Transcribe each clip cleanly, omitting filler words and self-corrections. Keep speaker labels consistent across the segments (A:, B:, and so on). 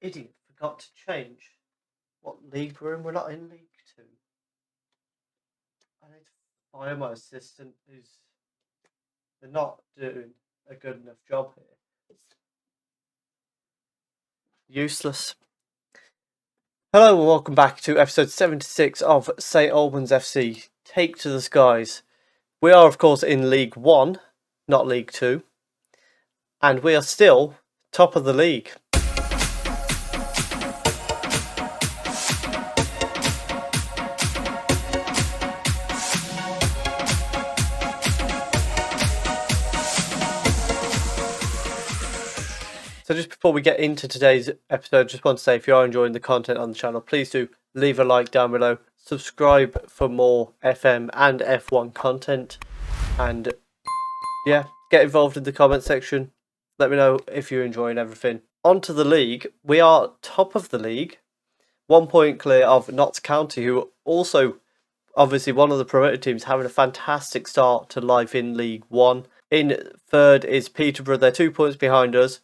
A: Idiot forgot to change what league we're in. We're not in League 2. I need to fire my assistant who's they're not doing a good enough job here. Useless. Hello and welcome back to episode 76 of St Albans FC Take to the Skies. We are of course in League 1, not League 2. And we are still top of the league. So just before we get into today's episode, just want to say if you are enjoying the content on the channel, please do leave a like down below, subscribe for more FM and F1 content, and yeah, get involved in the comment section. Let me know if you're enjoying everything. On to the league. We are top of the league, 1 point clear of Notts County, who also obviously one of the promoted teams, having a fantastic start to life in League 1. In third is Peterborough. They're 2 points behind us,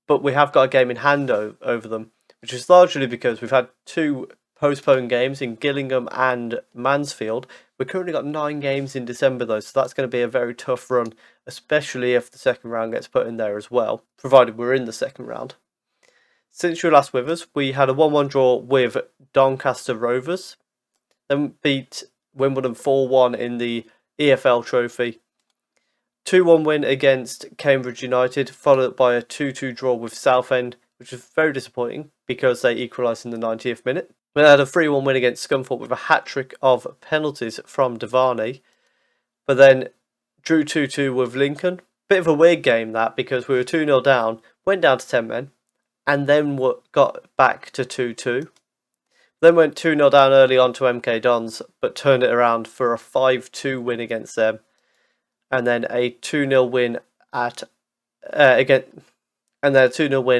A: but we have got a game in hand over them, which is largely because we've had two postponed games in Gillingham and Mansfield. We've currently got 9 games in December though, so that's going to be a very tough run, especially if the second round gets put in there as well, provided we're in the second round. Since you were last with us, we had a 1-1 draw with Doncaster Rovers, then beat Wimbledon 4-1 in the EFL Trophy. 2-1 win against Cambridge United, followed up by a 2-2 draw with Southend, which was very disappointing because they equalised in the 90th minute. We had a 3-1 win against Scunthorpe with a hat-trick of penalties from Devani, but then drew 2-2 with Lincoln. Bit of a weird game that, because we were 2-0 down, went down to 10 men, and then got back to 2-2. Then went 2-0 down early on to MK Dons, but turned it around for a 5-2 win against them. And then a 2-0 win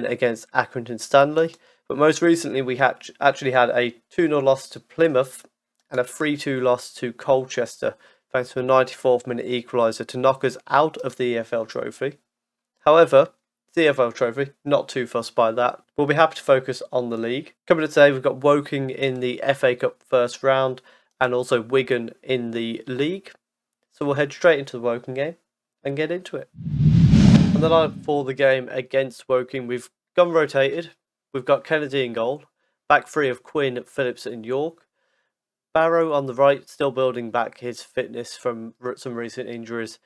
A: against Accrington Stanley. But most recently, we actually had a 2-0 loss to Plymouth and a 3-2 loss to Colchester, thanks to a 94th minute equaliser to knock us out of the EFL Trophy. However, the EFL Trophy, not too fussed by that. We'll be happy to focus on the league. Coming up today, we've got Woking in the FA Cup first round and also Wigan in the league. So we'll head straight into the Woking game and get into it. On the line for the game against Woking, we've gone rotated. We've got Kennedy in goal. Back three of Quinn, Phillips and York. Barrow on the right, still building back his fitness from some recent injuries.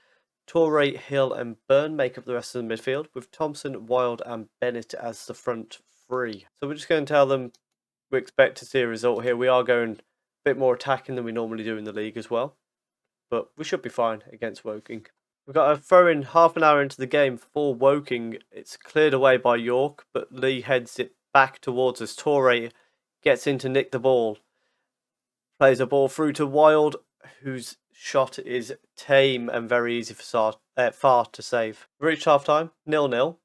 A: Torre, Hill and Byrne make up the rest of the midfield, with Thompson, Wild and Bennett as the front three. So we're just going to tell them we expect to see a result here. We are going a bit more attacking than we normally do in the league as well, but we should be fine against Woking. We've got a throw in half an hour into the game for Woking. It's cleared away by York, but Lee heads it back towards us. Torre gets in to nick the ball. Plays a ball through to Wild, whose shot is tame and very easy for Far to save. We reached half time, 0-0.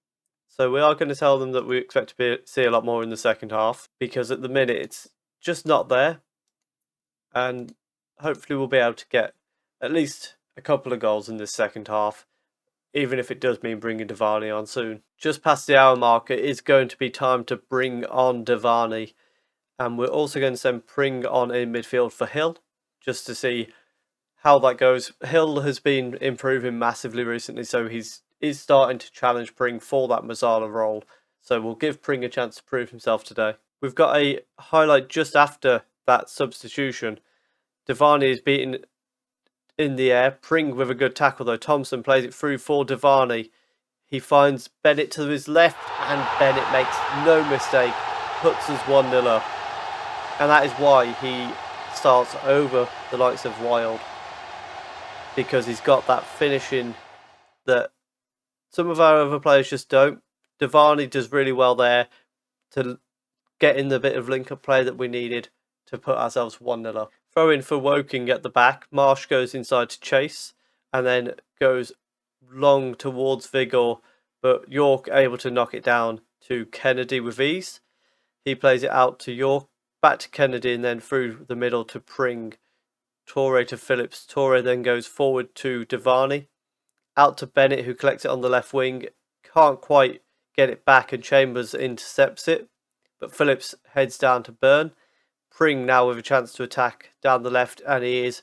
A: So we are going to tell them that we expect to see a lot more in the second half, because at the minute it's just not there. And hopefully we'll be able to get at least a couple of goals in this second half, even if it does mean bringing Devani on soon. Just past the hour mark, it is going to be time to bring on Devani. And we're also going to send Pring on in midfield for Hill, just to see how that goes. Hill has been improving massively recently, so is starting to challenge Pring for that Mazzala role. So we'll give Pring a chance to prove himself today. We've got a highlight just after that substitution. Devani is beaten in the air. Pring with a good tackle though. Thompson plays it through for Devani. He finds Bennett to his left, and Bennett makes no mistake, puts us 1-0 up. And that is why he starts over the likes of Wild, because he's got that finishing that some of our other players just don't. Devani does really well there to get in the bit of link-up play that we needed to put ourselves 1-0 up. Throw in for Woking at the back. Marsh goes inside to chase and then goes long towards Vigor, but York able to knock it down to Kennedy with ease. He plays it out to York, back to Kennedy, and then through the middle to Pring. Torre to Phillips. Torre then goes forward to Devani. Out to Bennett, who collects it on the left wing. Can't quite get it back, and Chambers intercepts it. but Phillips heads down to Burn. Pring now with a chance to attack down the left, and he is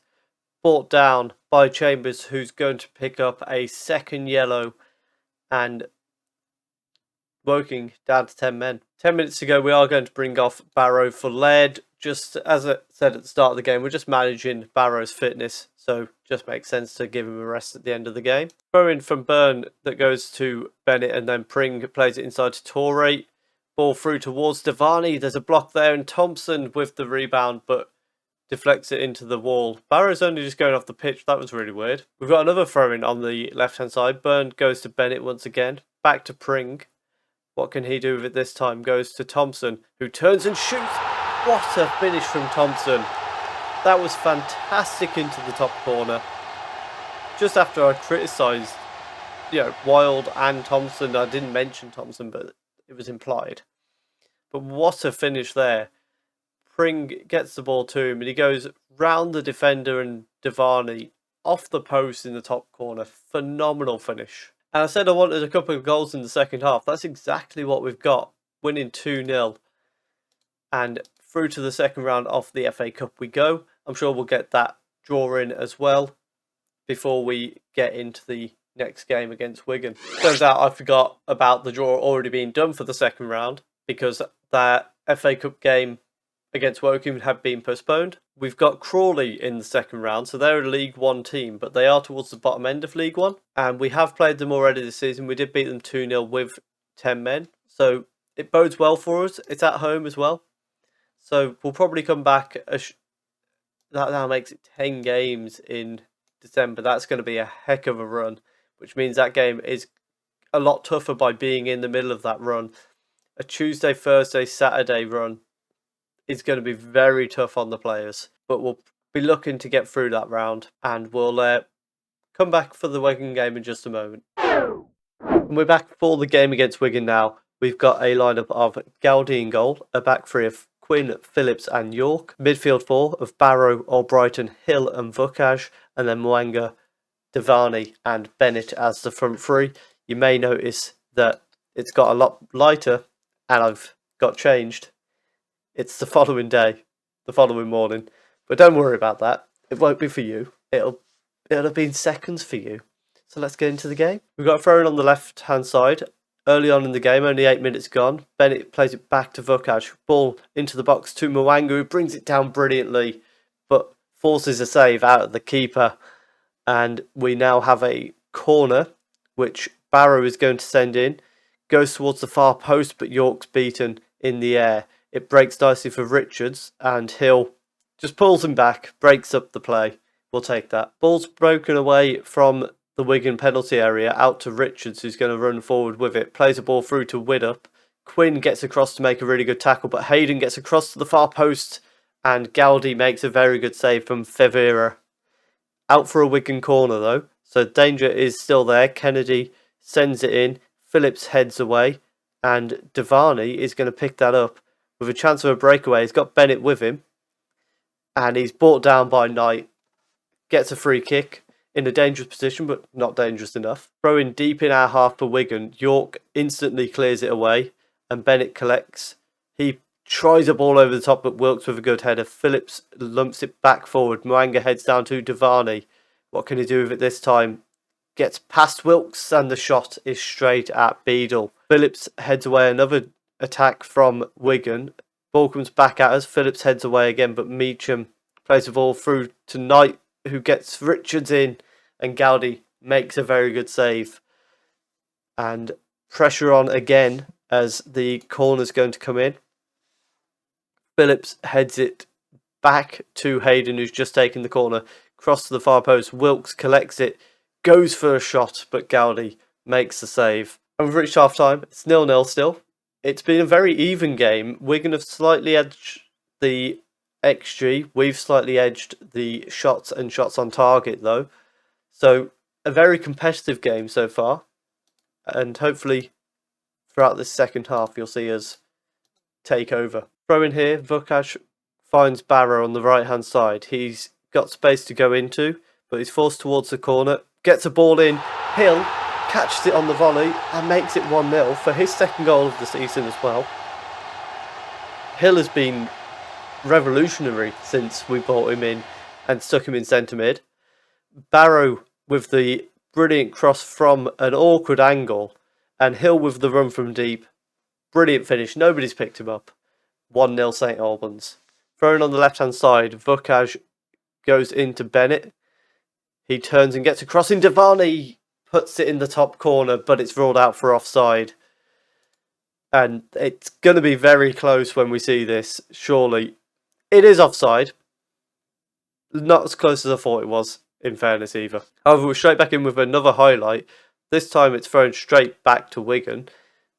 A: brought down by Chambers, who's going to pick up a second yellow, and Woking down to 10 men. 10 minutes to go, we are going to bring off Barrow for lead. Just as I said at the start of the game, we're just managing Barrow's fitness, so just makes sense to give him a rest at the end of the game. Throw in from Burn that goes to Bennett, and then Pring plays it inside to Torre. Ball through towards Devani. There's a block there, and Thompson with the rebound, but deflects it into the wall. Barrow's only just going off the pitch. That was really weird. We've got another throw-in on the left-hand side. Burn goes to Bennett once again. Back to Pring. What can he do with it this time? Goes to Thompson, who turns and shoots. What a finish from Thompson. That was fantastic into the top corner. Just after I criticised, Wild and Thompson. I didn't mention Thompson, but it was implied. But what a finish there. Pring gets the ball to him, and he goes round the defender and Devani off the post in the top corner. Phenomenal finish. And I said I wanted a couple of goals in the second half. That's exactly what we've got. Winning 2-0. And through to the second round of the FA Cup we go. I'm sure we'll get that draw in as well before we get into the next game against Wigan. Turns out I forgot about the draw already being done for the second round, because that FA Cup game against Woking had been postponed. We've got Crawley in the second round, so they're a League One team, but they are towards the bottom end of League One. And we have played them already this season. We did beat them 2-0 with 10 men. So it bodes well for us. It's at home as well. So we'll probably come back. That now makes it 10 games in December. That's going to be a heck of a run, which means that game is a lot tougher by being in the middle of that run. A Tuesday, Thursday, Saturday run is going to be very tough on the players, but we'll be looking to get through that round, and we'll come back for the Wigan game in just a moment. And we're back for the game against Wigan now. We've got a lineup of Gowdy in goal, a back three of Quinn, Phillips and York, midfield four of Barrow, Albrighton, Hill and Vukaj, and then Mwanga, Devani and Bennett as the front three. You may notice that it's got a lot lighter, and I've got changed. It's the following day, the following morning. But don't worry about that. It won't be for you. It'll have been seconds for you. So let's get into the game. We've got a throw in on the left-hand side. Early on in the game, only 8 minutes gone. Bennett plays it back to Vukaj. Ball into the box to Mwanga, who brings it down brilliantly, but forces a save out of the keeper. And we now have a corner, which Barrow is going to send in. Goes towards the far post, but York's beaten in the air. It breaks nicely for Richards, and Hill just pulls him back, breaks up the play. We'll take that. Ball's broken away from the Wigan penalty area out to Richards, who's going to run forward with it. Plays a ball through to Widdup. Quinn gets across to make a really good tackle, but Hayden gets across to the far post, and Gowdy makes a very good save from Fevera. Out for a Wigan corner though, so danger is still there. Kennedy sends it in. Phillips heads away, and Devani is going to pick that up with a chance of a breakaway. He's got Bennett with him, and he's brought down by Knight. Gets a free kick in a dangerous position, but not dangerous enough. Throw in deep in our half for Wigan. York instantly clears it away, and Bennett collects. He tries a ball over the top, but Wilkes with a good header. Phillips lumps it back forward. Mwanga heads down to Devani. What can he do with it this time? Gets past Wilkes, and the shot is straight at Beadle. Phillips heads away. Another attack from Wigan. Ball comes back at us. Phillips heads away again, but Meacham plays the ball through to Knight, who gets Richards in, and Gowdy makes a very good save. And pressure on again as the corner's going to come in. Phillips heads it back to Hayden, who's just taken the corner. Cross to the far post. Wilkes collects it, goes for a shot, but Gowdy makes the save. And we've reached half time. It's 0-0 still. It's been a very even game. Wigan have slightly edged the XG. We've slightly edged the shots and shots on target though. So a very competitive game so far. And hopefully throughout this second half you'll see us take over. Throw in here. Vukaj finds Barrow on the right hand side. He's got space to go into, but he's forced towards the corner. Gets a ball in. Hill catches it on the volley and makes it 1-0 for his second goal of the season as well. Hill has been revolutionary since we brought him in and stuck him in centre mid. Barrow with the brilliant cross from an awkward angle, and Hill with the run from deep. Brilliant finish. Nobody's picked him up. 1-0 St Albans. Thrown on the left-hand side, Vukaj goes into Bennett. He turns and gets across in Davani. Puts it in the top corner, but it's ruled out for offside. And it's going to be very close when we see this, surely. It is offside. Not as close as I thought it was, in fairness, either. However, we're straight back in with another highlight. This time it's thrown straight back to Wigan.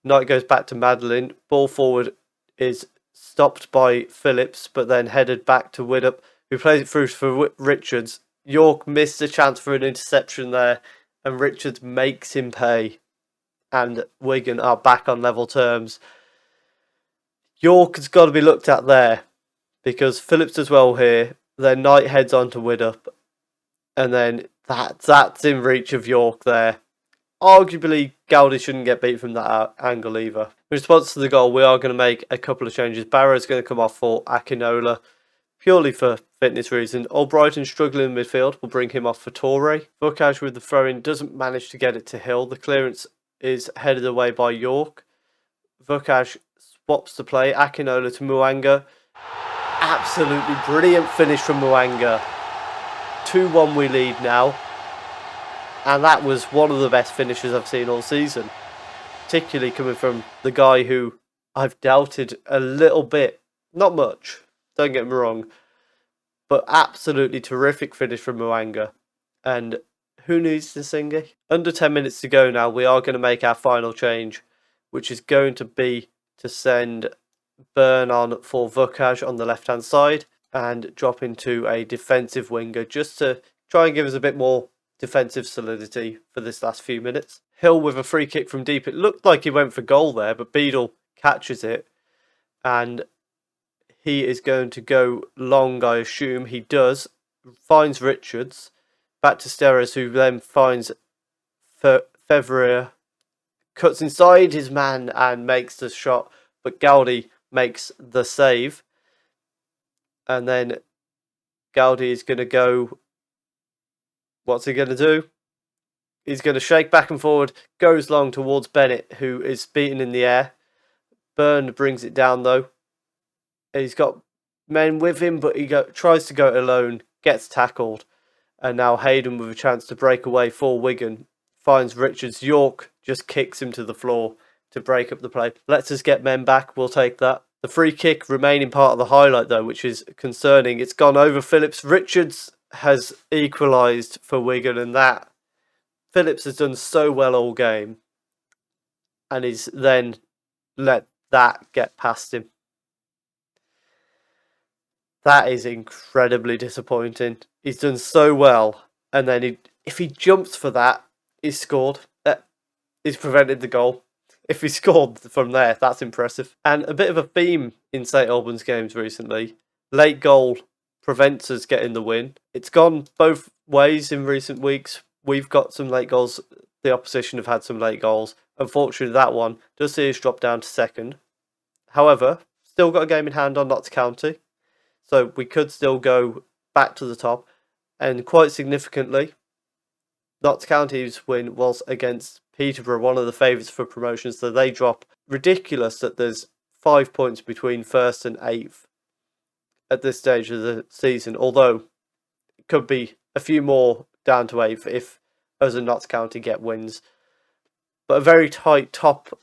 A: Knight goes back to Madeline. Ball forward is stopped by Phillips, but then headed back to Widdup, who plays it through for Richards. York missed a chance for an interception there, and Richards makes him pay. And Wigan are back on level terms. York has got to be looked at there, because Phillips does well here. Then Knight heads on to Widdup, and then that's in reach of York there. Arguably, Gowdy shouldn't get beat from that angle either. In response to the goal, we are going to make a couple of changes. Barrow's going to come off for Akinola, purely for fitness reasons. Albrighton struggling in midfield, will bring him off for Torre. Vukaj with the throw-in doesn't manage to get it to Hill. The clearance is headed away by York. Vukaj swaps the play. Akinola to Mwanga. Absolutely brilliant finish from Mwanga. 2-1 we lead now. And that was one of the best finishes I've seen all season. Particularly coming from the guy who I've doubted a little bit. Not much, don't get me wrong. But absolutely terrific finish from Mwanga. And who needs to sing it? Under 10 minutes to go now, we are going to make our final change, which is going to be to send Burn on for Vukaj on the left-hand side and drop into a defensive winger just to try and give us a bit more defensive solidity for this last few minutes. Hill with a free kick from deep. It looked like he went for goal there, but Beadle catches it. And he is going to go long, I assume. He does. Finds Richards. Back to Steres, who then finds Fevrier. Cuts inside his man and makes the shot. But Gowdy makes the save. And then Gowdy is going to go. What's he going to do? He's going to shake back and forward, goes long towards Bennett, who is beaten in the air. Byrne brings it down, though. He's got men with him, but he tries to go it alone, gets tackled. And now Hayden, with a chance to break away for Wigan, finds Richards. York just kicks him to the floor to break up the play. Lets us get men back, we'll take that. The free kick remaining part of the highlight, though, which is concerning. It's gone over Phillips. Richards has equalised for Wigan, and that Phillips has done so well all game, and he's then let that get past him. That is incredibly disappointing. He's done so well, and then if he jumps for that, he's scored. He's prevented the goal. If he scored from there, that's impressive. And a bit of a theme in St Albans games recently. Late goal prevents us getting the win. It's gone both ways in recent weeks. We've got some late goals. The opposition have had some late goals. Unfortunately, that one does see us drop down to second. However, still got a game in hand on Notts County. So we could still go back to the top. And quite significantly, Notts County's win was against Peterborough, one of the favourites for promotion. So they drop. Ridiculous that there's 5 points between first and eighth at this stage of the season, although it could be a few more down to eighth if us and Notts County get wins. But a very tight top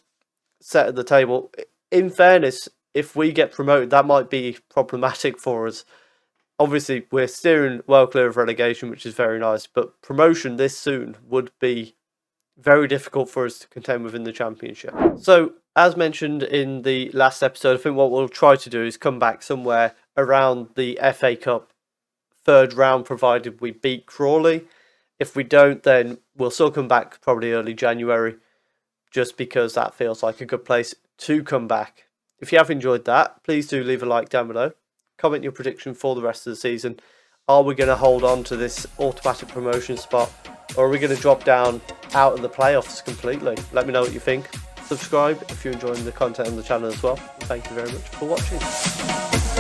A: set at the table. In fairness, if we get promoted, that might be problematic for us. Obviously, we're steering well clear of relegation, which is very nice, but promotion this soon would be very difficult for us to contend within the Championship. So, as mentioned in the last episode, I think what we'll try to do is come back somewhere around the FA Cup third round, provided we beat Crawley. If we don't, then we'll still come back probably early January, just because that feels like a good place to come back. If you have enjoyed that, please do leave a like down below. Comment your prediction for the rest of the season. Are we going to hold on to this automatic promotion spot, or are we going to drop down out of the playoffs completely? Let me know what you think. Subscribe if you're enjoying the content on the channel as well. Thank you very much for watching.